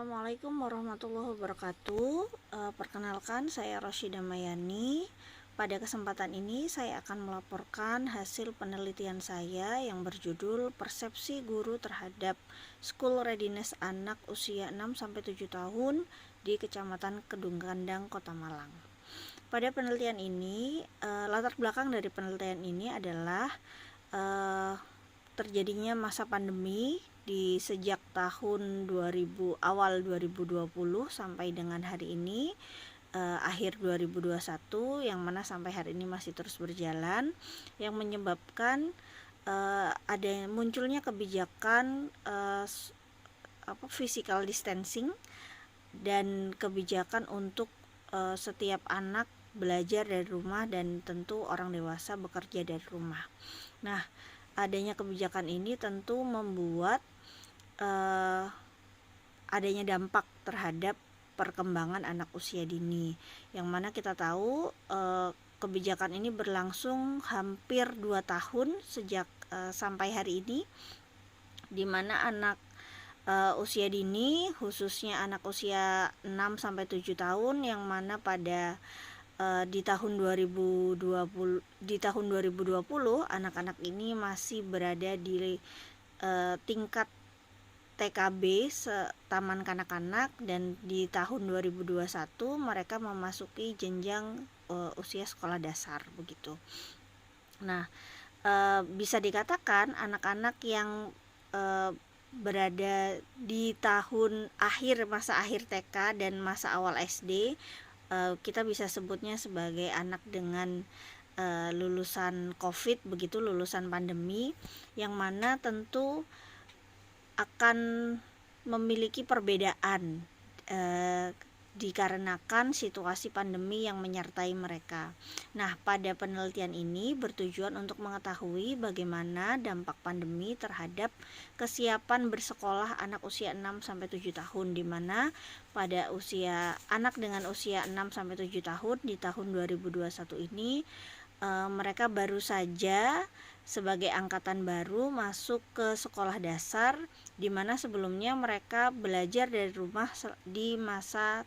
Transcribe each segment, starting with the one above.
Assalamualaikum warahmatullahi wabarakatuh. Perkenalkan, saya Rosyida Mayani. Pada kesempatan ini saya akan melaporkan hasil penelitian saya yang berjudul Persepsi Guru Terhadap School Readiness Anak Usia 6-7 tahun di Kecamatan Kedung Gandang, Kota Malang. Pada penelitian ini, latar belakang dari penelitian ini adalah terjadinya masa pandemi di sejak tahun awal 2020 sampai dengan hari ini, akhir 2021, yang mana sampai hari ini masih terus berjalan, yang menyebabkan ada munculnya kebijakan physical distancing dan kebijakan untuk setiap anak belajar dari rumah dan tentu orang dewasa bekerja dari rumah. Nah, adanya kebijakan ini tentu membuat adanya dampak terhadap perkembangan anak usia dini, yang mana kita tahu kebijakan ini berlangsung hampir 2 tahun sejak sampai hari ini, di mana anak usia dini, khususnya anak usia 6-7 tahun, yang mana pada di tahun 2020 anak-anak ini masih berada di tingkat TKB, taman kanak-kanak, dan di tahun 2021 mereka memasuki jenjang usia sekolah dasar begitu. Nah, bisa dikatakan anak-anak yang berada di tahun masa akhir TK dan masa awal SD, kita bisa sebutnya sebagai anak dengan lulusan COVID begitu, lulusan pandemi, yang mana tentu akan memiliki perbedaan dikarenakan situasi pandemi yang menyertai mereka. Nah, pada penelitian ini bertujuan untuk mengetahui bagaimana dampak pandemi terhadap kesiapan bersekolah anak usia 6-7 tahun, di mana pada anak dengan usia 6-7 tahun di tahun 2021 ini mereka baru saja sebagai angkatan baru masuk ke sekolah dasar, di mana sebelumnya mereka belajar dari rumah di masa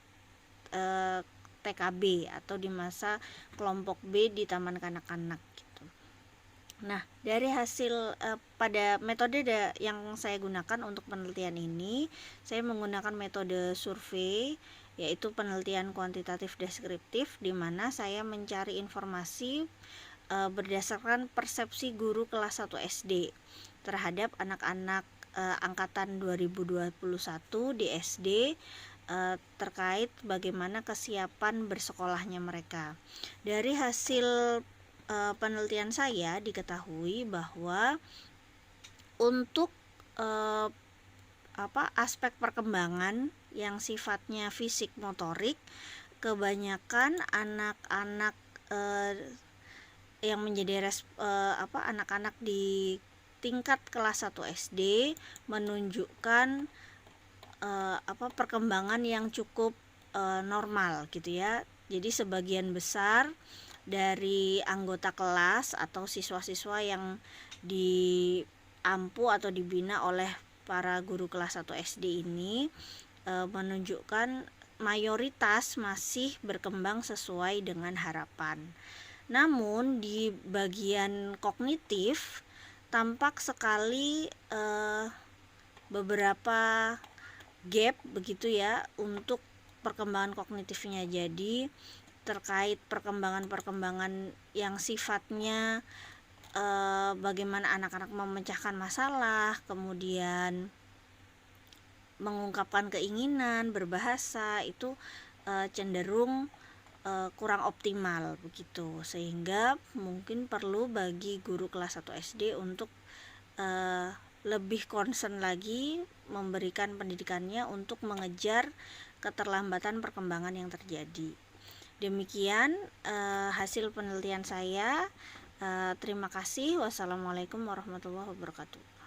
TKB atau di masa kelompok B di taman kanak-kanak gitu. Nah, dari hasil pada metode yang saya gunakan untuk penelitian ini, saya menggunakan metode survei, yaitu penelitian kuantitatif deskriptif, di mana saya mencari informasi berdasarkan persepsi guru kelas 1 SD terhadap anak-anak angkatan 2021 di SD terkait bagaimana kesiapan bersekolahnya mereka. Dari hasil penelitian saya diketahui bahwa untuk aspek perkembangan yang sifatnya fisik motorik, kebanyakan anak-anak yang menjadi anak-anak di tingkat kelas 1 SD menunjukkan perkembangan yang cukup normal gitu ya. Jadi sebagian besar dari anggota kelas atau siswa-siswa yang diampu atau dibina oleh para guru kelas 1 SD ini menunjukkan mayoritas masih berkembang sesuai dengan harapan. Namun di bagian kognitif tampak sekali beberapa gap begitu ya untuk perkembangan kognitifnya. Jadi terkait perkembangan yang sifatnya bagaimana anak-anak memecahkan masalah, kemudian mengungkapkan keinginan, berbahasa, itu cenderung kurang optimal begitu, sehingga mungkin perlu bagi guru kelas 1 SD untuk lebih concern lagi memberikan pendidikannya untuk mengejar keterlambatan perkembangan yang terjadi. Demikian hasil penelitian saya. Terima kasih. Wassalamualaikum warahmatullahi wabarakatuh.